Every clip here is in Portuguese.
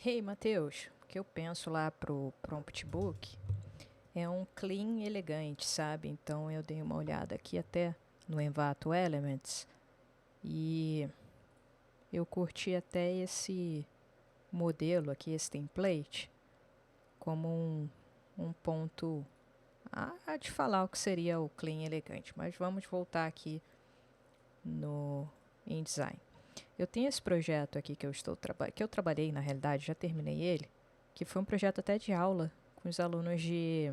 Hey, Matheus, o que eu penso lá pro Prompt Book é um clean elegante, sabe? Então eu dei uma olhada aqui até no Envato Elements e eu curti até esse modelo aqui, esse template, como um ponto de falar o que seria o clean elegante. Mas vamos voltar aqui no InDesign. Eu tenho esse projeto aqui que eu trabalhei, na realidade, já terminei ele, que foi um projeto até de aula com os alunos de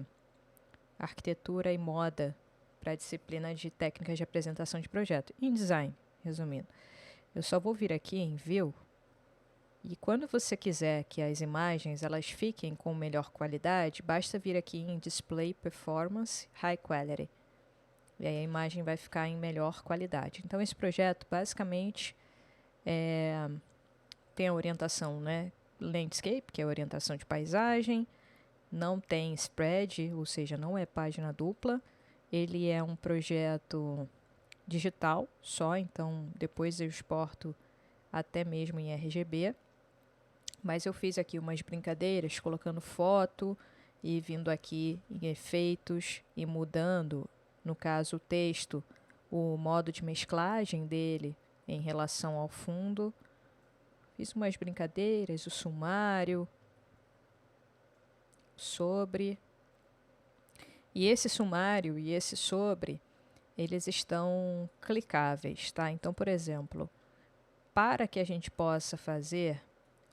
arquitetura e moda para a disciplina de técnicas de apresentação de projeto. InDesign, resumindo. Eu só vou vir aqui em View e quando você quiser que as imagens elas fiquem com melhor qualidade, basta vir aqui em Display Performance High Quality. E aí a imagem vai ficar em melhor qualidade. Então esse projeto basicamente tem a orientação, né, Landscape, que é a orientação de paisagem, não tem spread, ou seja, não é página dupla. Ele é um projeto digital só, então depois eu exporto até mesmo em RGB. Mas eu fiz aqui umas brincadeiras, colocando foto e vindo aqui em efeitos e mudando, no caso o texto, o modo de mesclagem dele em relação ao fundo. Fiz umas brincadeiras, o sumário sobre. E esse sumário e esse sobre, eles estão clicáveis, tá? Então, por exemplo, para que a gente possa fazer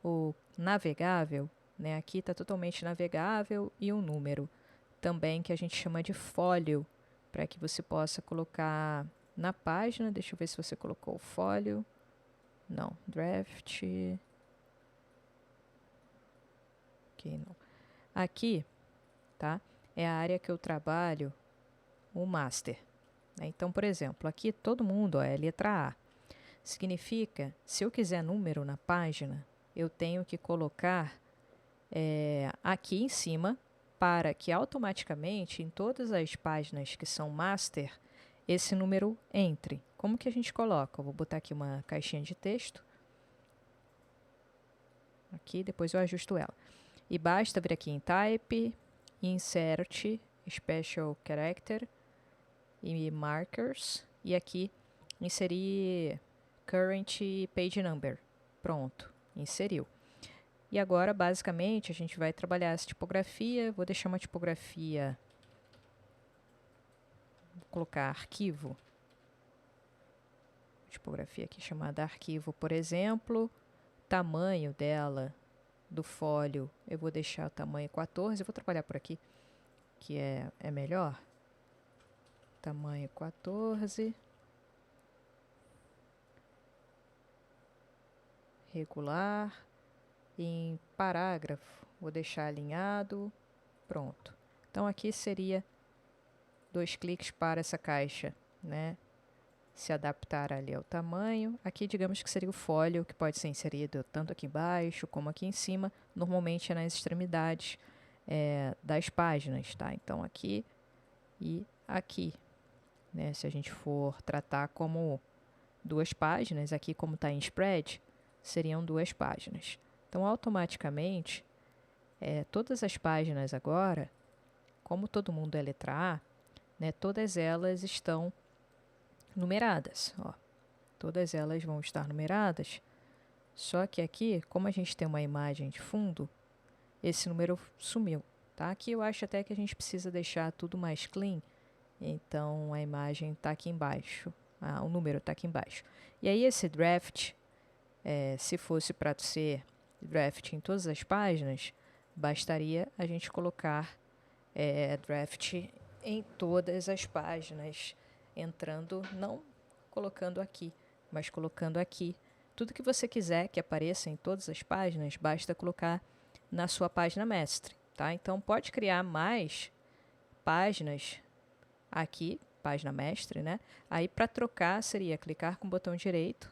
o navegável, né? Aqui está totalmente navegável e um número também que a gente chama de fólio, para que você possa colocar na página. Deixa eu ver se você colocou o fólio. Não, draft. Ok, não. Aqui, tá? É a área que eu trabalho o master. Né? Então, por exemplo, aqui todo mundo é letra A. Significa, se eu quiser número na página, eu tenho que colocar aqui em cima para que automaticamente em todas as páginas que são master, esse número entre. Como que a gente coloca? Eu vou botar aqui uma caixinha de texto. Aqui, depois eu ajusto ela. E basta vir aqui em Type, Insert, Special Character e Markers. E aqui inserir Current Page Number. Pronto, inseriu. E agora, basicamente, a gente vai trabalhar essa tipografia. Vou deixar uma tipografia... Vou colocar arquivo. Tipografia aqui chamada arquivo, por exemplo. Tamanho dela, do fólio, eu vou deixar o tamanho 14. Eu vou trabalhar por aqui, que é melhor. Tamanho 14. Regular. Em parágrafo, vou deixar alinhado. Pronto. Então, aqui seria 2 cliques para essa caixa, né? Se adaptar ali ao tamanho. Aqui, digamos que seria o fólio, que pode ser inserido tanto aqui embaixo como aqui em cima. Normalmente é nas extremidades das páginas, tá? Então, aqui e aqui, né? Se a gente for tratar como 2 páginas, aqui como está em spread, seriam 2 páginas. Então, automaticamente, todas as páginas agora, como todo mundo é letra A, né, todas elas estão numeradas. Ó. Todas elas vão estar numeradas, só que aqui, como a gente tem uma imagem de fundo, esse número sumiu. Tá? Aqui eu acho até que a gente precisa deixar tudo mais clean, então a imagem está aqui embaixo, o número está aqui embaixo. E aí esse draft, se fosse para ser draft em todas as páginas, bastaria a gente colocar draft em todas as páginas, entrando, não colocando aqui, mas colocando aqui. Tudo que você quiser que apareça em todas as páginas, basta colocar na sua página mestre, tá? Então, pode criar mais páginas aqui, página mestre, né? Aí, para trocar, seria clicar com o botão direito,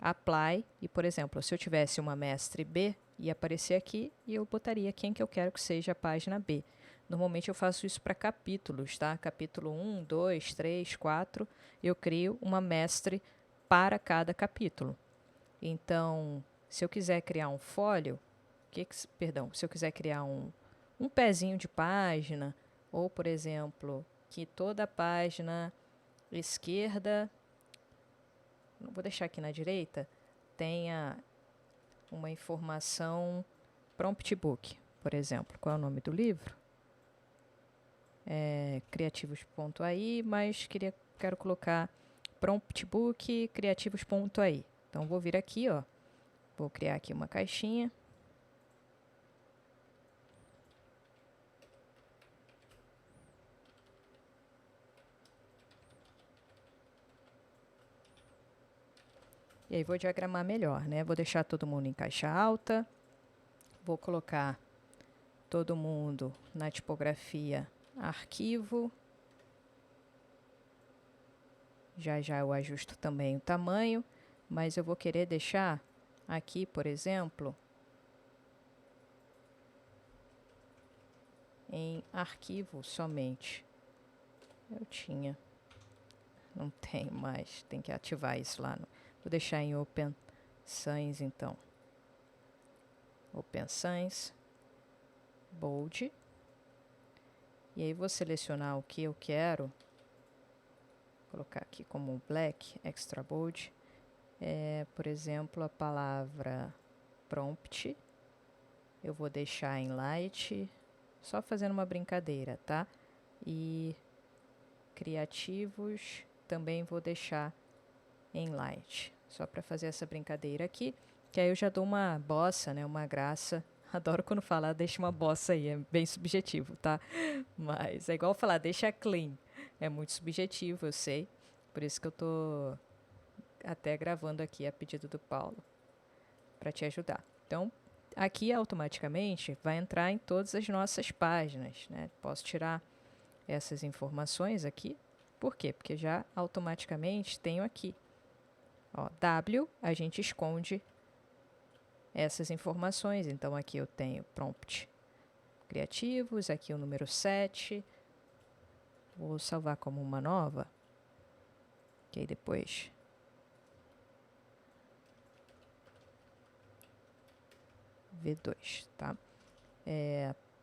Apply, e, por exemplo, se eu tivesse uma mestre B, ia aparecer aqui e eu botaria quem que eu quero que seja a página B. Normalmente eu faço isso para capítulos, tá? Capítulo 1, 2, 3, 4, eu crio uma mestre para cada capítulo. Então, se eu quiser criar um fólio, perdão, se eu quiser criar um pezinho de página, ou, por exemplo, que toda a página esquerda, vou deixar aqui na direita, tenha uma informação prompt book, por exemplo. Qual é o nome do livro? Criativos.ai, mas quero colocar prompt book criativos.ai. Então, vou vir aqui, ó, vou criar aqui uma caixinha. E aí vou diagramar melhor, né? Vou deixar todo mundo em caixa alta. Vou colocar todo mundo na tipografia arquivo. Já já eu ajusto também o tamanho, mas eu vou querer deixar aqui, por exemplo, em arquivo somente. Eu tinha. Não tem mais. Tem que ativar isso lá. Vou deixar em Open Sans, então. Open Sans. Bold. E aí vou selecionar o que eu quero. Vou colocar aqui como Black, Extra Bold. Por exemplo, a palavra prompt. Eu vou deixar em Light. Só fazendo uma brincadeira, tá? E criativos também vou deixar em Light. Só para fazer essa brincadeira aqui. Que aí eu já dou uma bossa, né? Uma graça. Adoro quando falar, deixa uma bossa aí. É bem subjetivo, tá? Mas é igual falar, deixa clean. É muito subjetivo, eu sei. Por isso que eu tô até gravando aqui a pedido do Paulo. Para te ajudar. Então, aqui automaticamente vai entrar em todas as nossas páginas, né? Posso tirar essas informações aqui. Por quê? Porque já automaticamente tenho aqui. Ó, W, a gente esconde essas informações. Então, aqui eu tenho prompt criativos, aqui o número 7. Vou salvar como uma nova. Que aí depois... V2, tá?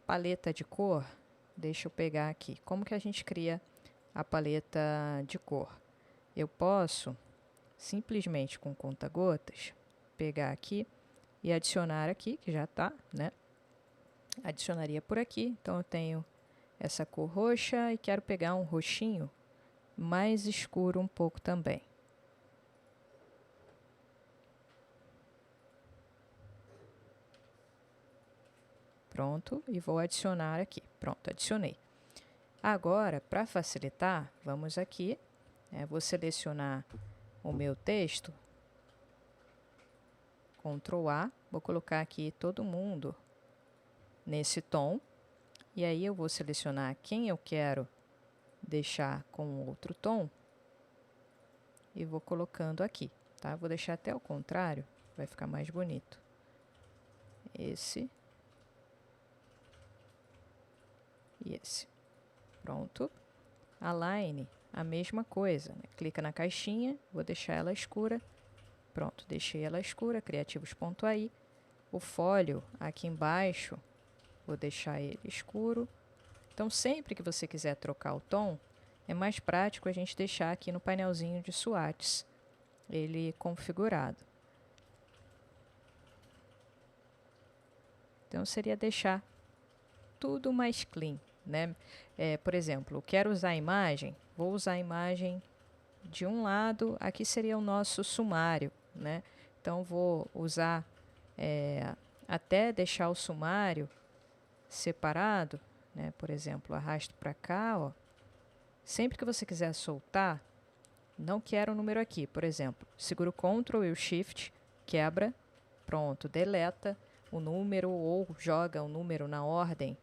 Paleta de cor, deixa eu pegar aqui. Como que a gente cria a paleta de cor? Eu posso, simplesmente com conta-gotas, pegar aqui e adicionar aqui, que já está, né? Adicionaria por aqui. Então, eu tenho essa cor roxa e quero pegar um roxinho mais escuro um pouco também. Pronto, e vou adicionar aqui. Pronto, adicionei. Agora, para facilitar, vamos aqui, vou selecionar o meu texto, Ctrl A, vou colocar aqui todo mundo nesse tom, e aí eu vou selecionar quem eu quero deixar com outro tom, e vou colocando aqui, tá? Vou deixar até o contrário, vai ficar mais bonito. Esse. E esse. Pronto. Align, a mesma coisa, né? Clica na caixinha, vou deixar ela escura. Pronto, deixei ela escura, criativos.ai. O folio aqui embaixo, vou deixar ele escuro. Então, sempre que você quiser trocar o tom, é mais prático a gente deixar aqui no painelzinho de swatches ele configurado. Então, seria deixar tudo mais clean, né? Por exemplo, quero usar a imagem, vou usar a imagem de um lado, aqui seria o nosso sumário, né? Então, vou usar até deixar o sumário separado, né? Por exemplo, arrasto para cá, ó. Sempre que você quiser soltar, não quero o número aqui, por exemplo, segura o Ctrl e o Shift, quebra, pronto, deleta o número ou joga o número na ordem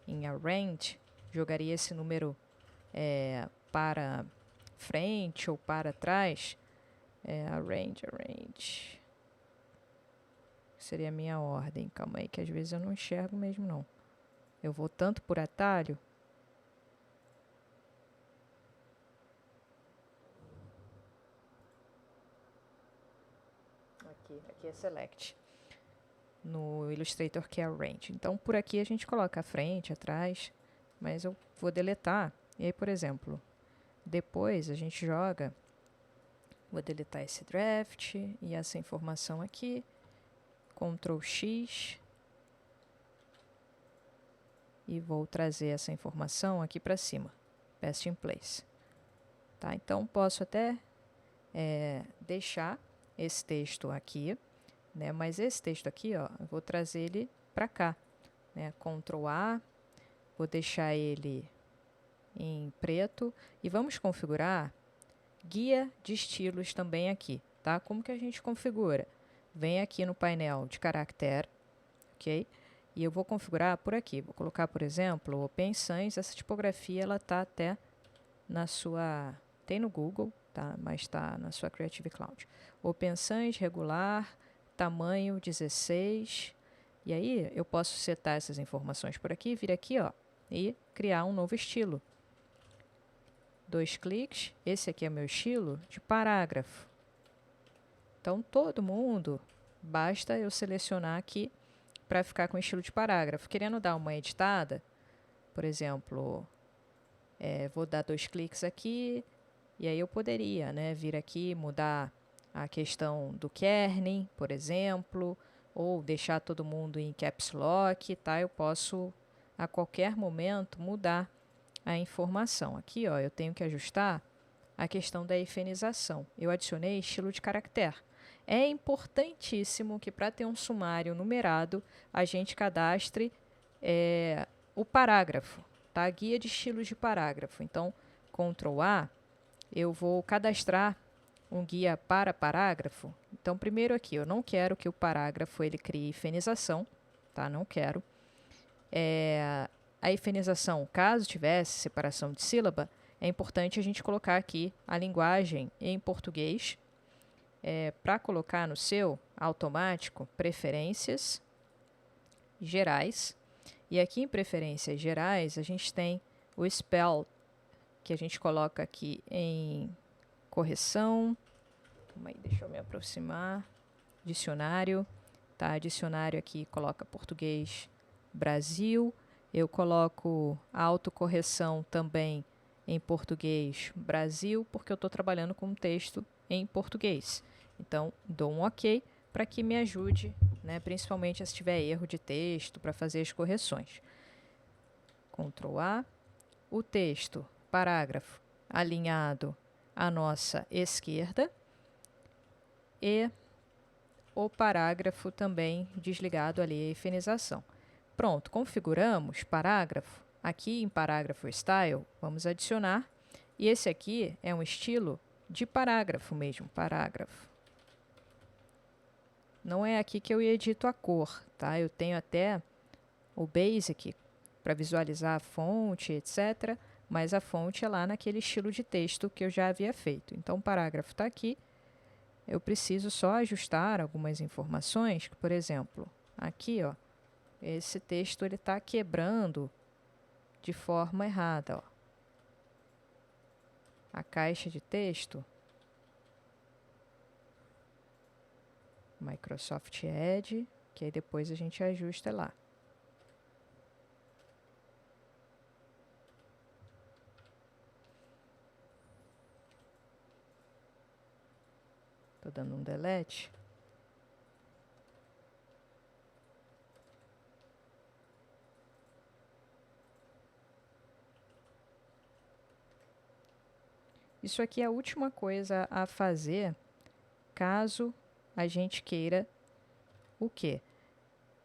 em Arrange, jogaria esse número para frente ou para trás. Arrange. Seria a minha ordem. Calma aí, que às vezes eu não enxergo mesmo, não. Eu vou tanto por atalho. Aqui é Select. no Illustrator, que é Arrange. Então, por aqui a gente coloca a frente, atrás, mas eu vou deletar. E aí, por exemplo, depois a gente joga, vou deletar esse draft e essa informação aqui, Ctrl X, e vou trazer essa informação aqui para cima, Paste in Place. Tá? Então, posso até deixar esse texto aqui, né? Mas esse texto aqui, ó, eu vou trazer ele para cá, né? Ctrl A, vou deixar ele em preto e vamos configurar guia de estilos também aqui, tá? Como que a gente configura? Vem aqui no painel de caractere, ok? E eu vou configurar por aqui. Vou colocar, por exemplo, Open Sans. Essa tipografia ela tá até na sua, tem no Google, tá? Mas está na sua Creative Cloud. Open Sans regular, tamanho 16. E aí eu posso setar essas informações por aqui, vir aqui, ó, e criar um novo estilo. 2 cliques, esse aqui é meu estilo de parágrafo. Então, todo mundo, basta eu selecionar aqui para ficar com estilo de parágrafo. Querendo dar uma editada, por exemplo, vou dar 2 cliques aqui, e aí eu poderia, né, vir aqui mudar a questão do kerning, por exemplo, ou deixar todo mundo em caps lock, tá? Eu posso, a qualquer momento, mudar a informação. Aqui, ó, eu tenho que ajustar a questão da efenização. Eu adicionei estilo de caractere. É importantíssimo que para ter um sumário numerado, a gente cadastre o parágrafo, tá? Guia de estilos de parágrafo. Então, Ctrl A, eu vou cadastrar um guia para parágrafo. Então, primeiro aqui, eu não quero que o parágrafo ele crie efenização, tá? Não quero. A efenização, caso tivesse separação de sílaba, é importante a gente colocar aqui a linguagem em português. Para colocar no seu automático, preferências gerais. E aqui em preferências gerais, a gente tem o spell, que a gente coloca aqui em correção. Calma aí, deixa eu me aproximar. Dicionário. Tá? Dicionário aqui coloca português Brasil. Eu coloco a autocorreção também em português Brasil, porque eu estou trabalhando com um texto em português. Então, dou um OK para que me ajude, né, principalmente se tiver erro de texto, para fazer as correções. Ctrl A. O texto, parágrafo, alinhado à nossa esquerda. E o parágrafo também desligado ali a efenização. Pronto, configuramos parágrafo. Aqui em parágrafo style, vamos adicionar. E esse aqui é um estilo de parágrafo mesmo, parágrafo. Não é aqui que eu edito a cor, tá? Eu tenho até o Basic para visualizar a fonte, etc. Mas a fonte é lá naquele estilo de texto que eu já havia feito. Então, o parágrafo está aqui. Eu preciso só ajustar algumas informações, por exemplo, aqui, ó, esse texto ele está quebrando de forma errada, ó. A caixa de texto, Microsoft Edge, que aí depois a gente ajusta lá. Estou dando um delete. Isso aqui é a última coisa a fazer caso a gente queira o quê?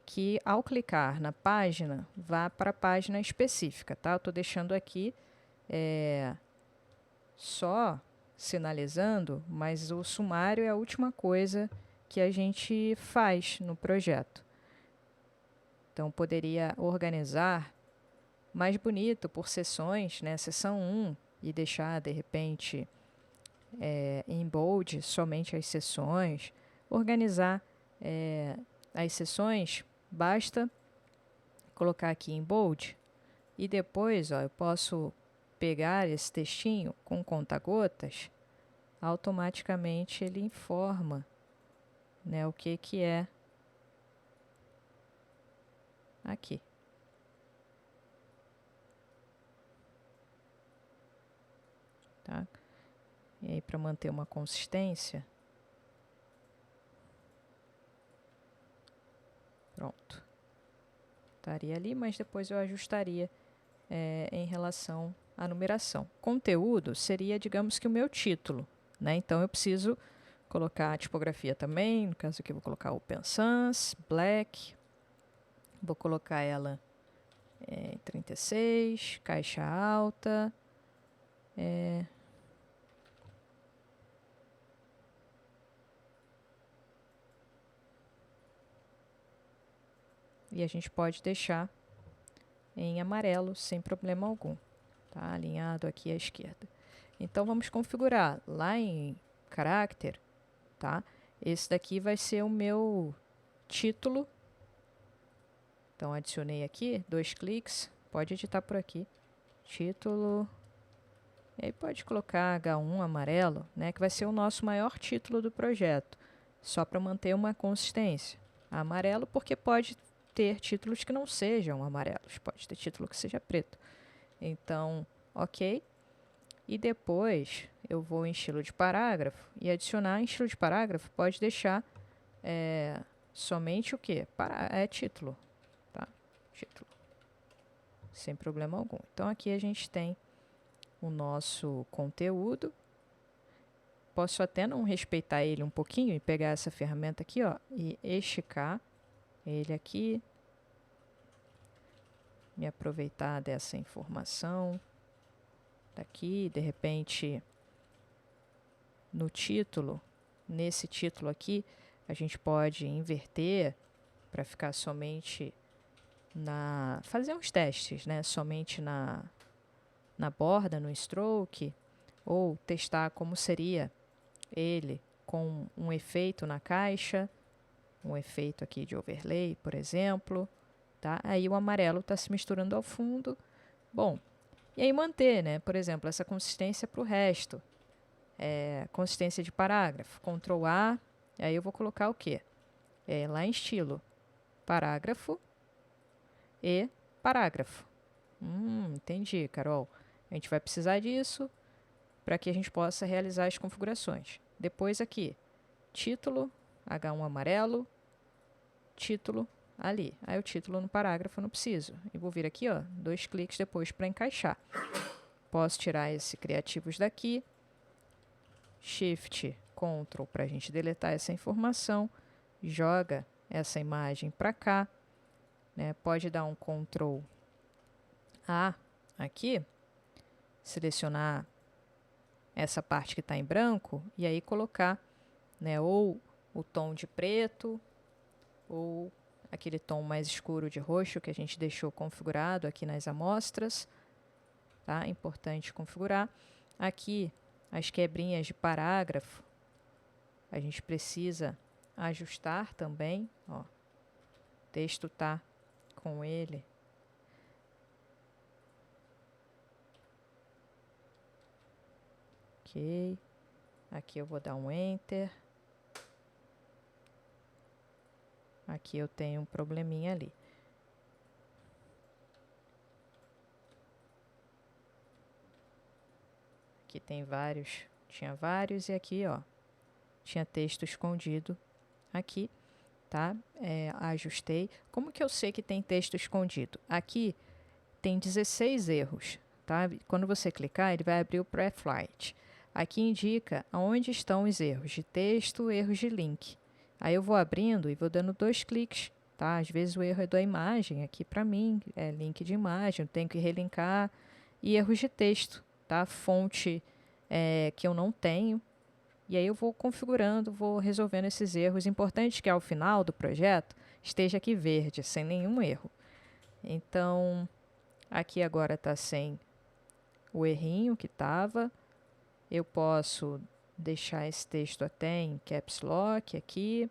Que ao clicar na página, vá para a página específica, tá? Eu estou deixando aqui só sinalizando, mas o sumário é a última coisa que a gente faz no projeto. Então, poderia organizar mais bonito por seções, né? Seção 1, e deixar, de repente, em bold somente as seções. Organizar as seções, basta colocar aqui em bold e depois, ó, eu posso pegar esse textinho com conta-gotas, automaticamente ele informa, né, o que é aqui. Tá? E aí, para manter uma consistência, pronto. Estaria ali, mas depois eu ajustaria em relação à numeração. Conteúdo seria, digamos que o meu título, né? Então, eu preciso colocar a tipografia também. No caso aqui, eu vou colocar Open Sans, Black. Vou colocar ela em 36, caixa alta. E a gente pode deixar em amarelo sem problema algum, tá? Alinhado aqui à esquerda. Então, vamos configurar lá em Character, tá? Esse daqui vai ser o meu título. Então, adicionei aqui, 2 cliques, pode editar por aqui. Título, e aí pode colocar H1 amarelo, né? Que vai ser o nosso maior título do projeto, só para manter uma consistência. Amarelo porque pode ter títulos que não sejam amarelos, pode ter título que seja preto. Então, ok. E depois eu vou em estilo de parágrafo e adicionar em estilo de parágrafo pode deixar somente o quê? Título, tá? Título. Sem problema algum. Então, aqui a gente tem o nosso conteúdo. Posso até não respeitar ele um pouquinho e pegar essa ferramenta aqui, ó, e esticar ele aqui. Me aproveitar dessa informação daqui, de repente, no título, nesse título aqui, a gente pode inverter para ficar somente fazer uns testes, né? Somente na borda, no stroke, ou testar como seria ele com um efeito na caixa, um efeito aqui de overlay, por exemplo, tá? Aí o amarelo está se misturando ao fundo. Bom, e aí manter, né? Por exemplo, essa consistência para o resto. Consistência de parágrafo, Ctrl A, aí eu vou colocar o quê? Lá em estilo, parágrafo e parágrafo. Entendi, Carol. A gente vai precisar disso para que a gente possa realizar as configurações. Depois aqui, título, H1 amarelo, título ali. Aí o título no parágrafo eu não preciso. E vou vir aqui, ó, 2 cliques depois para encaixar. Posso tirar esse criativos daqui. Shift, Ctrl para a gente deletar essa informação. Joga essa imagem para cá. Né? Pode dar um Ctrl A aqui. Selecionar essa parte que está em branco e aí colocar, né, ou o tom de preto ou aquele tom mais escuro de roxo que a gente deixou configurado aqui nas amostras, tá? Importante configurar. Aqui, as quebrinhas de parágrafo, a gente precisa ajustar também, ó. O texto tá com ele. Ok. Aqui eu vou dar um Enter. Aqui eu tenho um probleminha ali. Aqui tem vários, tinha vários e aqui, ó, tinha texto escondido aqui, tá? Ajustei. Como que eu sei que tem texto escondido? Aqui tem 16 erros, tá? Quando você clicar, ele vai abrir o Preflight. Aqui indica onde estão os erros de texto, erros de link. Aí eu vou abrindo e vou dando 2 cliques, tá? Às vezes o erro é da imagem, aqui para mim é link de imagem, eu tenho que relinkar. E erros de texto, tá? Fonte que eu não tenho. E aí eu vou configurando, vou resolvendo esses erros. Importante que ao final do projeto esteja aqui verde, sem nenhum erro. Então, aqui agora está sem o errinho que estava. Eu posso deixar esse texto até em Caps Lock aqui.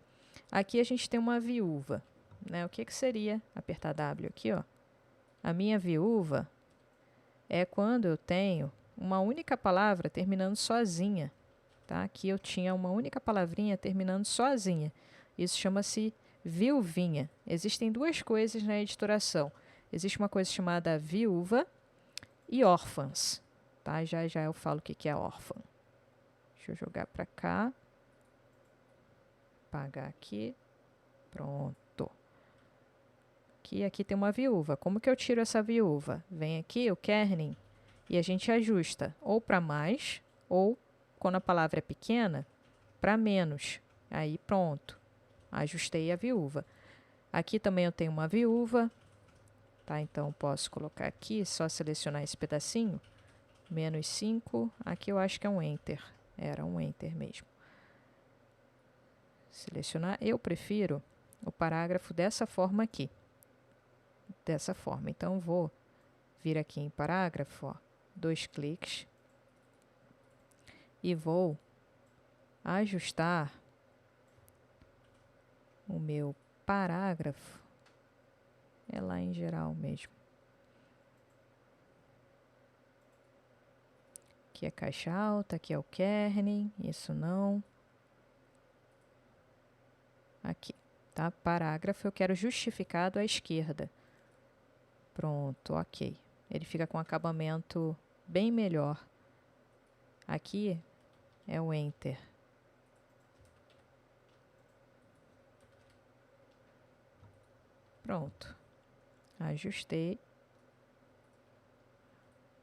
Aqui a gente tem uma viúva, né? O que seria? Apertar W aqui, ó. A minha viúva é quando eu tenho uma única palavra terminando sozinha, tá? Aqui eu tinha uma única palavrinha terminando sozinha. Isso chama-se viuvinha. Existem duas coisas na editoração. Existe uma coisa chamada viúva e órfãs. Tá? Já já eu falo o que é órfã. Deixa eu jogar para cá. Apagar aqui. Pronto. Aqui tem uma viúva. Como que eu tiro essa viúva? Vem aqui o kerning e a gente ajusta ou para mais ou, quando a palavra é pequena, para menos. Aí pronto. Ajustei a viúva. Aqui também eu tenho uma viúva. Tá? Então posso colocar aqui, só selecionar esse pedacinho. -5. Aqui eu acho que é um Enter. Era um Enter mesmo. Selecionar. Eu prefiro o parágrafo dessa forma aqui. Dessa forma. Então, vou vir aqui em parágrafo, ó, 2 cliques. E vou ajustar o meu parágrafo. É lá em geral mesmo. Aqui é caixa alta, aqui é o kerning, isso não. Aqui, tá? Parágrafo eu quero justificado à esquerda. Pronto, ok. Ele fica com acabamento bem melhor. Aqui é o Enter. Pronto. Ajustei.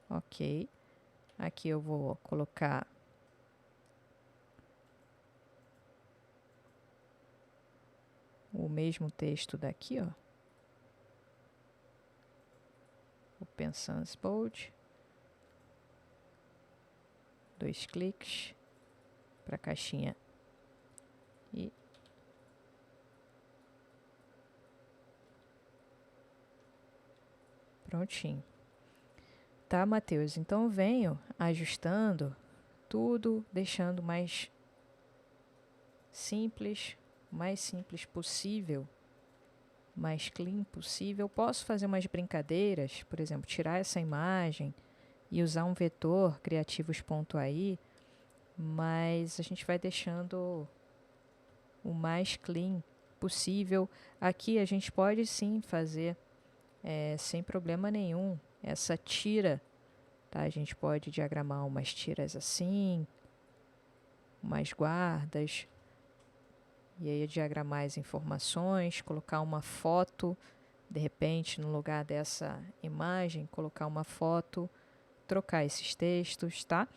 Ok. Aqui eu vou colocar o mesmo texto daqui, ó. Open Sans Bold. 2 cliques para a caixinha. E prontinho. Tá, Matheus? Então, venho ajustando tudo, deixando mais simples, o mais simples possível, mais clean possível. Posso fazer umas brincadeiras, por exemplo, tirar essa imagem e usar um vetor criativos.ai, mas a gente vai deixando o mais clean possível. Aqui a gente pode sim fazer sem problema nenhum essa tira, tá? A gente pode diagramar umas tiras assim, umas guardas, e aí diagramar as informações, colocar uma foto, de repente no lugar dessa imagem, colocar uma foto, trocar esses textos, tá?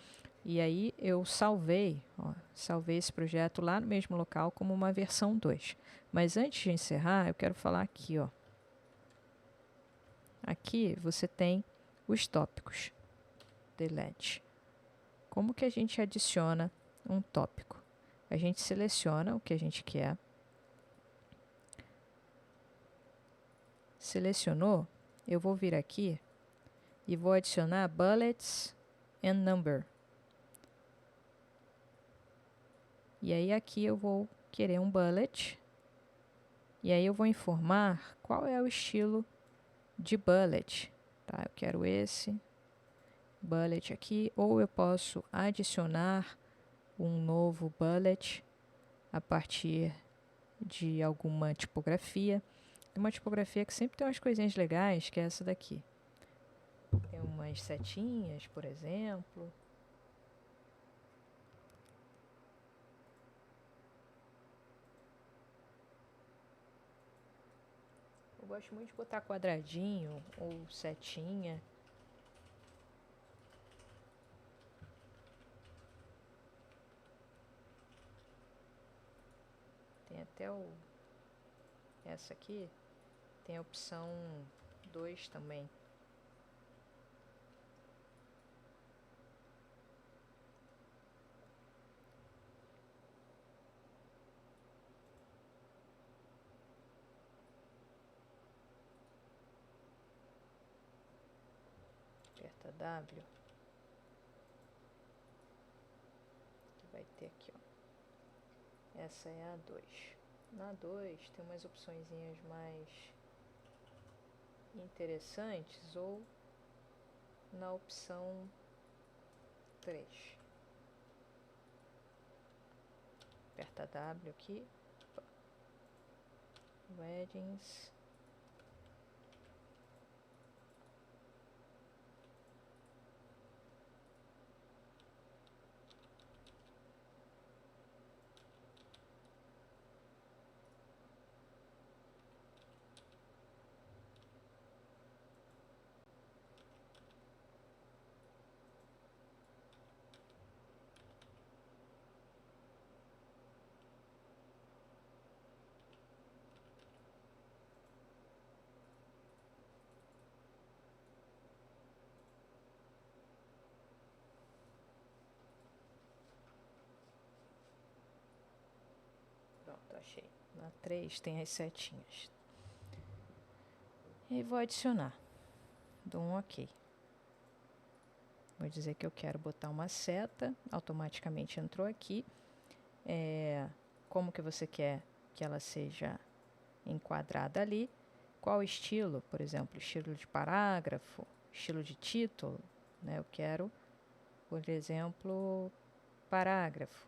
E aí eu salvei esse projeto lá no mesmo local como uma versão 2. Mas antes de encerrar, eu quero falar aqui, ó. Aqui você tem os tópicos. Delete. Como que a gente adiciona um tópico? A gente seleciona o que a gente quer. Selecionou, eu vou vir aqui e vou adicionar bullets and number. E aí aqui eu vou querer um bullet. E aí eu vou informar qual é o estilo de bullet. Tá? Eu quero esse bullet aqui, ou eu posso adicionar um novo bullet a partir de alguma tipografia. Tem uma tipografia que sempre tem umas coisinhas legais, que é essa daqui. Tem umas setinhas, por exemplo. Eu gosto muito de botar quadradinho ou setinha. Tem até essa aqui, tem a opção 2 também. Aperta W. Que vai ter aqui, ó. Essa é a 2. Na 2 tem umas opçõezinhas mais interessantes, ou na opção 3. Aperta W aqui. weddings. Pronto, achei. Na 3 tem as setinhas. E vou adicionar. Dou um OK. Vou dizer que eu quero botar uma seta. Automaticamente entrou aqui. Como que você quer que ela seja enquadrada ali? Qual estilo? Por exemplo, estilo de parágrafo, estilo de título, né? Eu quero, por exemplo, parágrafo.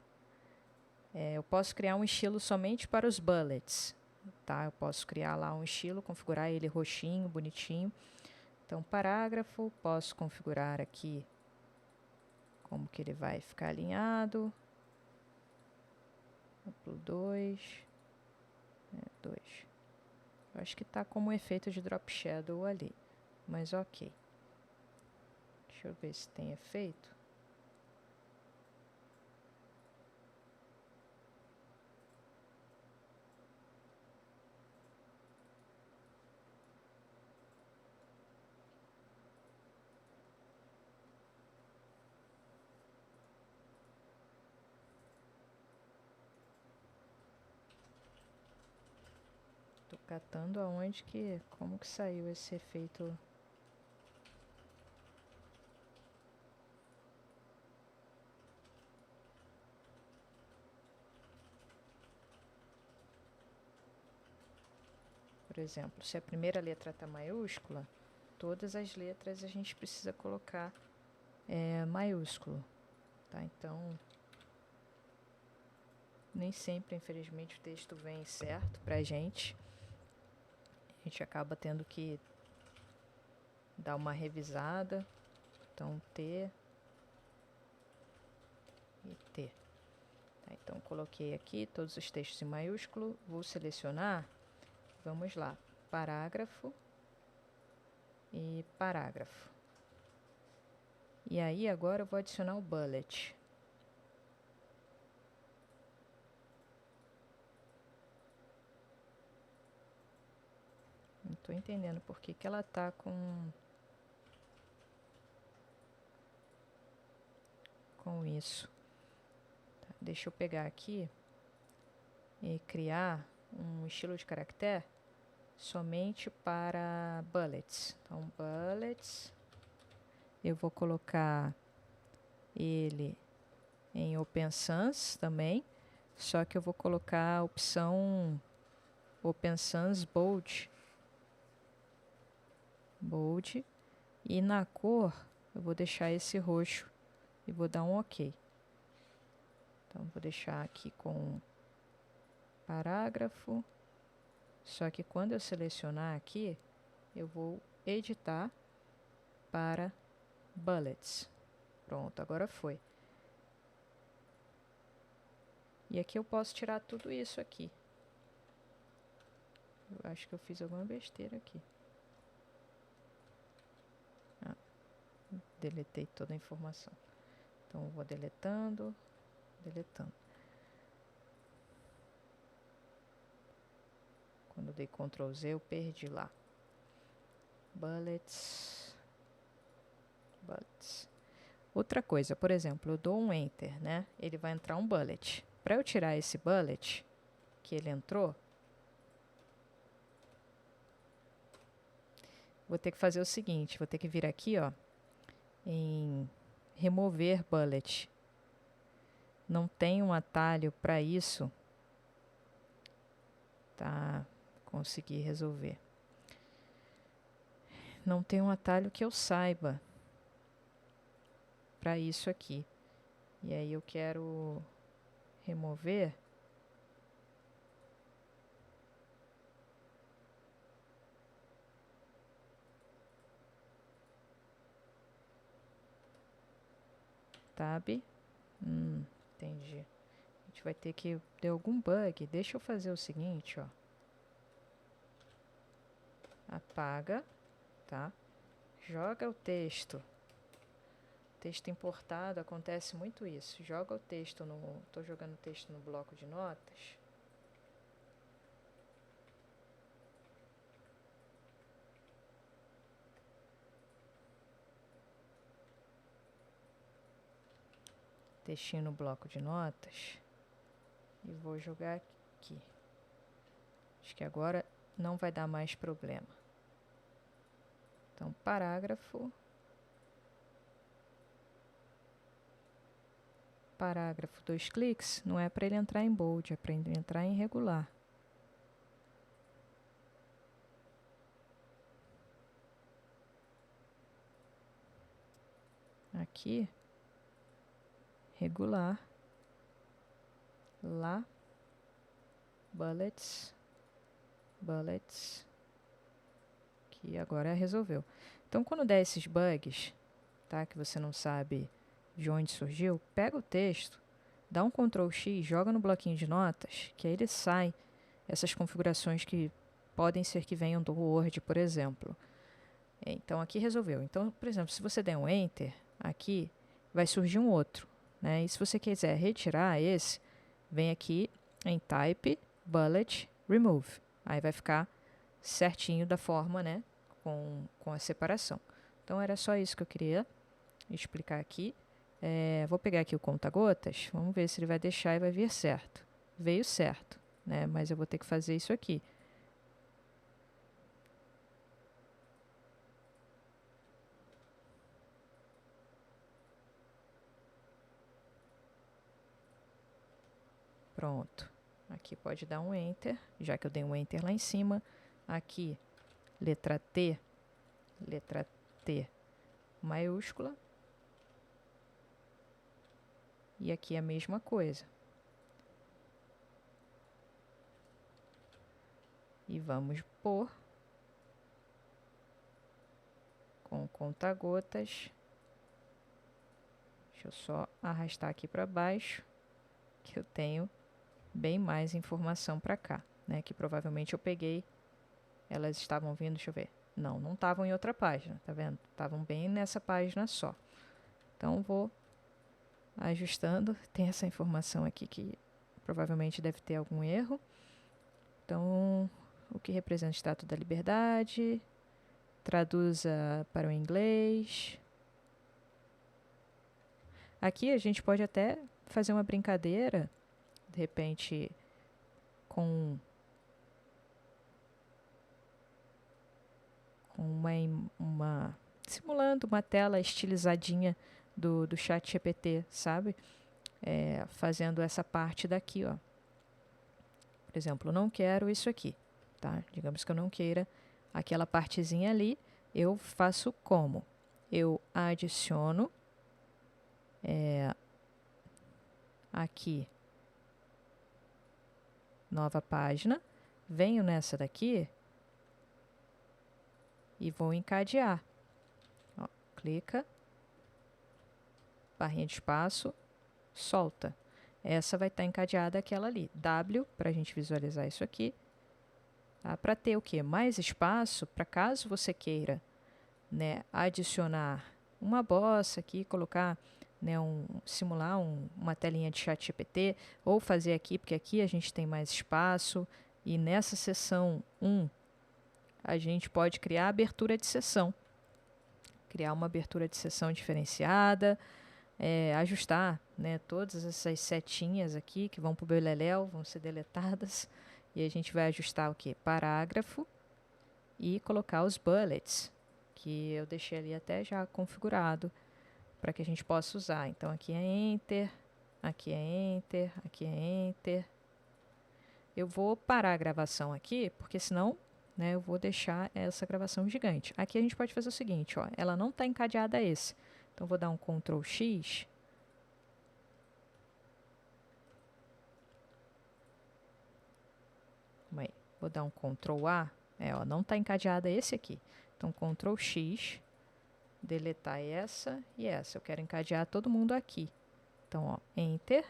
Eu posso criar um estilo somente para os bullets, tá? Eu posso criar lá um estilo, configurar ele roxinho, bonitinho. Então, parágrafo, posso configurar aqui como que ele vai ficar alinhado. 2. 2. Eu acho que está como um efeito de drop shadow ali, mas ok. Deixa eu ver se tem efeito. Tô catando aonde que, como que saiu esse efeito. Por exemplo, se a primeira letra está maiúscula, todas as letras a gente precisa colocar maiúsculo, tá? Então, nem sempre, infelizmente, o texto vem certo pra gente. A gente acaba tendo que dar uma revisada. Então, T e T. Tá, então, coloquei aqui todos os textos em maiúsculo. Vou selecionar. Vamos lá. Parágrafo e parágrafo. E aí, agora eu vou adicionar o bullet. Não estou entendendo por que ela tá com isso. Tá, deixa eu pegar aqui e criar um estilo de caractere somente para bullets. Então, bullets. Eu vou colocar ele em Open Sans também, só que eu vou colocar a opção Open Sans Bold. Bold. E na cor, eu vou deixar esse roxo e vou dar um OK. Então, vou deixar aqui com parágrafo. Só que quando eu selecionar aqui, eu vou editar para bullets. Pronto, agora foi. E aqui eu posso tirar tudo isso aqui. Eu acho que eu fiz alguma besteira aqui. Deletei toda a informação. Então, eu vou deletando, deletando. Quando eu dei Ctrl Z, eu perdi lá. Bullets. Bullets. Outra coisa, por exemplo, eu dou um Enter, né? Ele vai entrar um bullet. Para eu tirar esse bullet que ele entrou, vou ter que fazer o seguinte, vou ter que vir aqui, ó, em remover bullet. Não tem um atalho para isso. Tá, consegui resolver. Não tem um atalho que eu saiba para isso aqui. E aí eu quero remover. Tab. Entendi. A gente vai ter que... Deu algum bug. Deixa eu fazer o seguinte, ó. Apaga, tá? Joga o texto. Texto importado, acontece muito isso. Joga o texto no... Tô jogando o texto no bloco de notas. Textinho no bloco de notas. E vou jogar aqui. Acho que agora não vai dar mais problema. Então, parágrafo. Parágrafo, 2 cliques, não é para ele entrar em bold, é para ele entrar em regular. Aqui, regular, lá, bullets, bullets, que agora resolveu. Então, quando der esses bugs, tá, que você não sabe de onde surgiu, pega o texto, dá um Ctrl X, joga no bloquinho de notas, que aí ele sai essas configurações que podem ser que venham do Word, por exemplo. Então, aqui resolveu. Então, por exemplo, se você der um Enter, aqui vai surgir um outro, né? E se você quiser retirar esse, vem aqui em Type, Bullet, Remove. Aí vai ficar certinho da forma, né? Com a separação. Então, era só isso que eu queria explicar aqui. Vou pegar aqui o conta-gotas, vamos ver se ele vai deixar e vai vir certo. Veio certo, né? Mas eu vou ter que fazer isso aqui. Pronto. Aqui pode dar um Enter, já que eu dei um Enter lá em cima. Aqui, letra T maiúscula. E aqui a mesma coisa. E vamos pôr com conta-gotas. Deixa eu só arrastar aqui para baixo, que eu tenho bem mais informação para cá, né? Que provavelmente eu peguei. Elas estavam vindo, deixa eu ver. Não estavam em outra página, tá vendo? Estavam bem nessa página só. Então, vou ajustando. Tem essa informação aqui que provavelmente deve ter algum erro. Então, o que representa o Estatuto da Liberdade? Traduza para o inglês. Aqui a gente pode até fazer uma brincadeira, de repente, com simulando uma tela estilizadinha do chat GPT, sabe? Fazendo essa parte daqui, ó. Por exemplo, não quero isso aqui, tá? Digamos que eu não queira aquela partezinha ali, eu faço como? Eu adiciono aqui, nova página, venho nessa daqui e vou encadear. Ó, clica, barrinha de espaço, solta. Essa vai estar encadeada aquela ali. W, para a gente visualizar isso aqui. Tá? Para ter o quê? Mais espaço, para caso você queira, né, adicionar uma bossa aqui, colocar, né, simular uma telinha de chat GPT, ou fazer aqui, porque aqui a gente tem mais espaço, e nessa seção 1, a gente pode criar abertura de sessão. Criar uma abertura de sessão diferenciada, ajustar, né, todas essas setinhas aqui que vão para o beleléu, vão ser deletadas, e a gente vai ajustar o quê? Parágrafo, e colocar os bullets, que eu deixei ali até já configurado, para que a gente possa usar. Então, aqui é Enter, aqui é Enter, aqui é Enter. Eu vou parar a gravação aqui, porque senão, né, eu vou deixar essa gravação gigante. Aqui a gente pode fazer o seguinte, ó, ela não está encadeada a esse. Então, vou dar um Ctrl X. Vou dar um Ctrl A. Ó, não está encadeada esse aqui. Então, Ctrl X. deletar essa e essa. Eu quero encadear todo mundo aqui. Então, ó, Enter.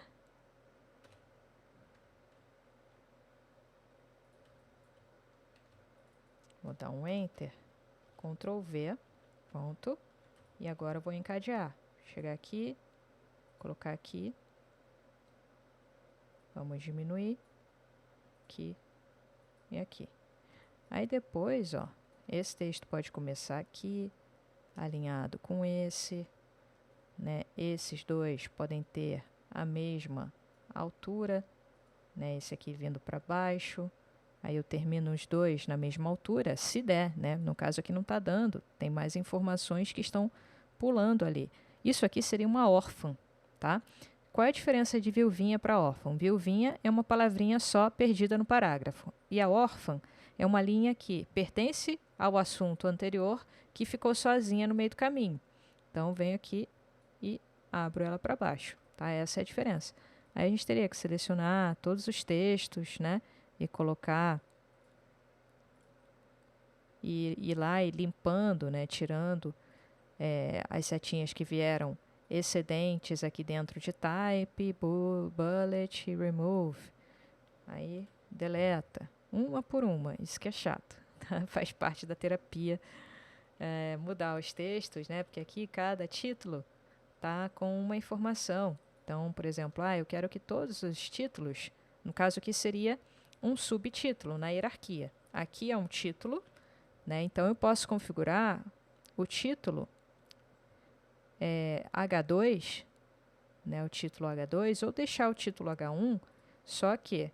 Vou dar um Enter, Ctrl V, pronto. E agora eu vou encadear. Chegar aqui, colocar aqui. Vamos diminuir aqui e aqui. Aí depois, ó, esse texto pode começar aqui, alinhado com esse, né? Esses dois podem ter a mesma altura, né? Esse aqui vindo para baixo. Aí eu termino os dois na mesma altura, se der, né? No caso aqui não está dando, tem mais informações que estão pulando ali. Isso aqui seria uma órfã, tá? Qual é a diferença de viuvinha para órfã? Viuvinha é uma palavrinha só perdida no parágrafo. E a órfã é uma linha que pertence ao assunto anterior que ficou sozinha no meio do caminho. Então, venho aqui e abro ela para baixo, tá? Essa é a diferença. Aí a gente teria que selecionar todos os textos, né? E colocar, e ir lá e limpando, né? Tirando as setinhas que vieram excedentes aqui dentro de type, bullet, remove. Aí deleta, uma por uma, isso que é chato, tá? Faz parte da terapia mudar os textos, né? Porque aqui cada título tá com uma informação. Então, por exemplo, eu quero que todos os títulos, no caso aqui seria um subtítulo na hierarquia. Aqui é um título, né? Então eu posso configurar o título H2, né, o título H2, ou deixar o título H1, só que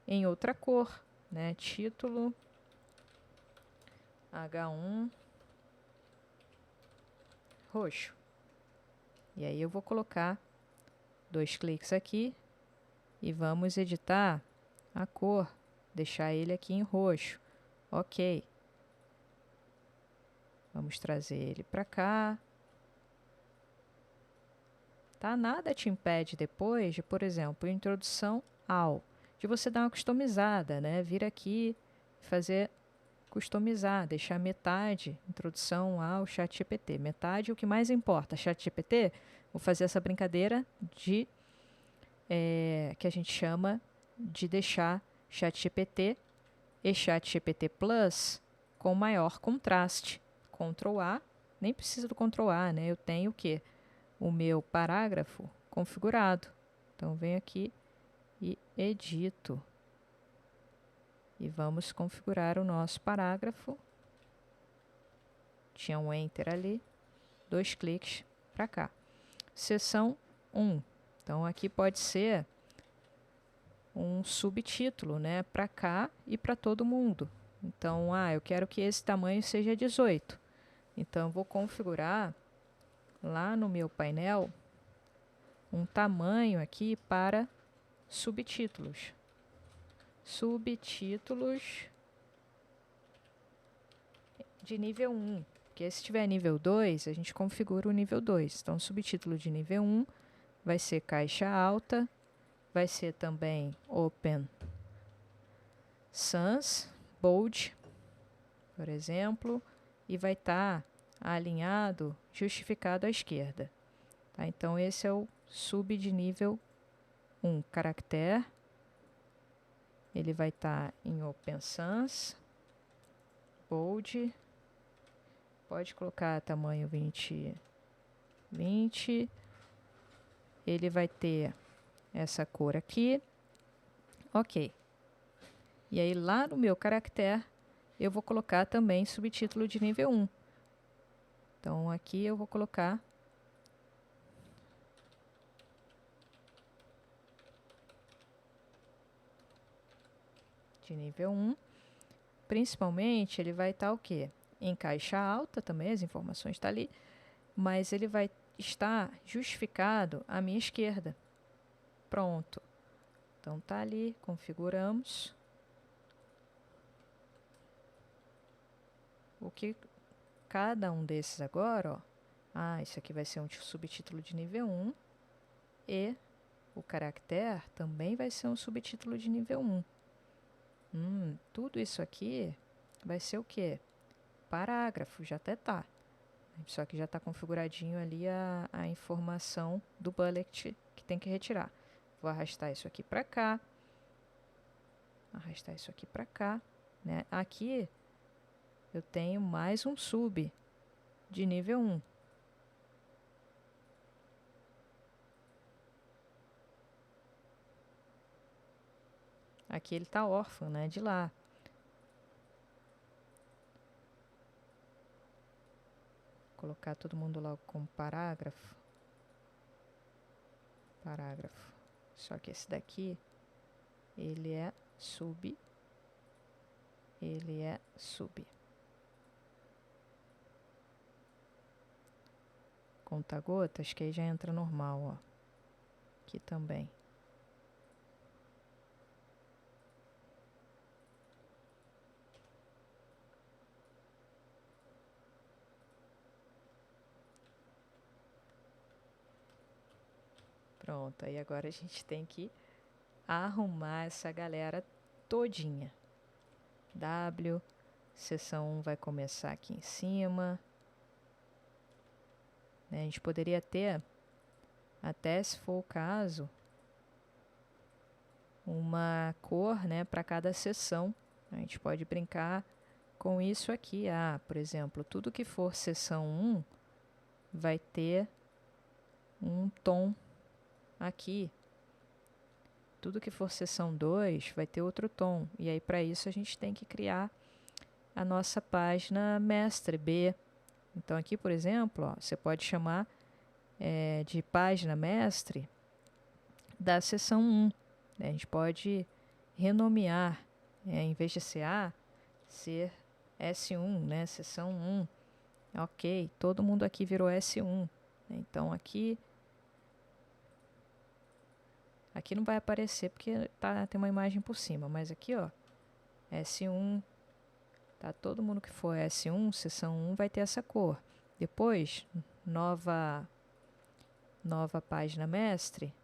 em outra cor, né, título H1 roxo. E aí eu vou colocar 2 cliques aqui e vamos editar a cor, deixar ele aqui em roxo. Ok. Vamos trazer ele para cá. Tá? Nada te impede depois de, por exemplo, introdução ao, de você dar uma customizada, né? Vir aqui e fazer customizar, deixar metade, introdução ao ChatGPT. Metade, o que mais importa, ChatGPT, vou fazer essa brincadeira de, que a gente chama de deixar ChatGPT e ChatGPT Plus com maior contraste. Ctrl A, nem precisa do Ctrl A, né? Eu tenho o quê? O meu parágrafo configurado. Então, venho aqui e edito. E vamos configurar o nosso parágrafo. Tinha um Enter ali. 2 cliques para cá. Seção 1. Então, aqui pode ser um subtítulo, né? Para cá e para todo mundo. Então, eu quero que esse tamanho seja 18. Então, eu vou configurar lá no meu painel um tamanho aqui para subtítulos. Subtítulos de nível 1. Porque se tiver nível 2, a gente configura o nível 2. Então, subtítulo de nível 1 vai ser caixa alta, vai ser também Open Sans, Bold, por exemplo, e vai estar alinhado, justificado à esquerda. Tá? Então, esse é o sub de nível 1, caractere. Ele vai estar em Open Sans, Bold, pode colocar tamanho 20. Ele vai ter essa cor aqui. Ok. E aí, lá no meu caractere, eu vou colocar também subtítulo de nível 1. Então, aqui eu vou colocar de nível 1. Principalmente, ele vai estar o quê? Em caixa alta também, as informações estão ali, mas ele vai estar justificado à minha esquerda. Pronto. Então, tá ali, configuramos. O que cada um desses agora, ó. Isso aqui vai ser um subtítulo de nível 1 e o caractere também vai ser um subtítulo de nível 1. Tudo isso aqui vai ser o quê? Parágrafo, já até tá. Só que já está configuradinho ali a informação do bullet que tem que retirar. Vou arrastar isso aqui para cá. Arrastar isso aqui para cá, né? Aqui eu tenho mais um sub de nível 1. Aqui ele está órfão, né? De lá. Vou colocar todo mundo logo como parágrafo. Parágrafo. Só que esse daqui, ele é sub. Ele é sub. Conta-gotas, que aí já entra normal, ó. Aqui também. Pronto, aí agora a gente tem que arrumar essa galera todinha. W, seção 1 vai começar aqui em cima. Né? A gente poderia ter, até se for o caso, uma cor, né, para cada seção. A gente pode brincar com isso aqui. Por exemplo, tudo que for seção 1 vai ter um tom aqui. Tudo que for seção 2 vai ter outro tom. E aí, para isso, a gente tem que criar a nossa página mestre B. Então, aqui, por exemplo, ó, você pode chamar de página mestre da seção 1. Né? A gente pode renomear, em vez de ser A, ser S1, né? Seção 1. Ok, todo mundo aqui virou S1. Então, aqui não vai aparecer porque tem uma imagem por cima, mas aqui, ó, S1, tá? Todo mundo que for S1, seção 1, vai ter essa cor. Depois, nova página mestre,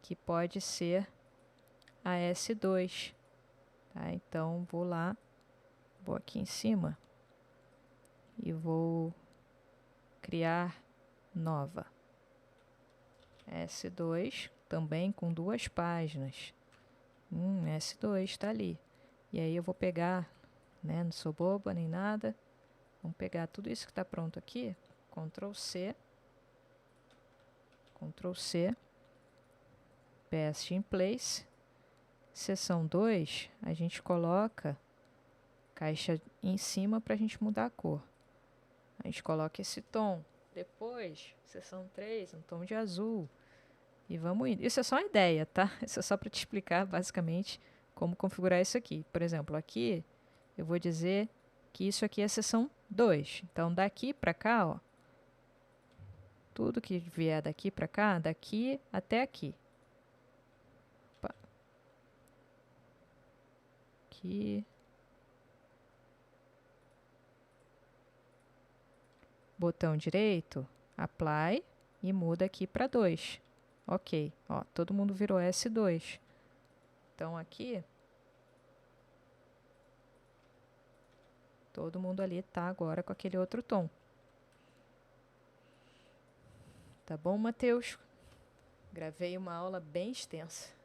que pode ser a S2. Tá? Então, vou lá, vou aqui em cima e vou criar nova. S2, também com 2 páginas. S2 está ali. E aí eu vou pegar, né, não sou boba nem nada. Vamos pegar tudo isso que está pronto aqui. Ctrl C. Ctrl C. Paste in place. Seção 2, a gente coloca caixa em cima para a gente mudar a cor. A gente coloca esse tom. Depois, seção 3, um tom de azul. E vamos indo. Isso é só uma ideia, tá? Isso é só para te explicar, basicamente, como configurar isso aqui. Por exemplo, aqui eu vou dizer que isso aqui é a seção 2. Então, daqui para cá, ó, tudo que vier daqui para cá, daqui até aqui. Opa. Aqui. Botão direito, apply e muda aqui para 2. Ok, ó, todo mundo virou S2. Então, aqui, todo mundo ali tá agora com aquele outro tom. Tá bom, Matheus? Gravei uma aula bem extensa.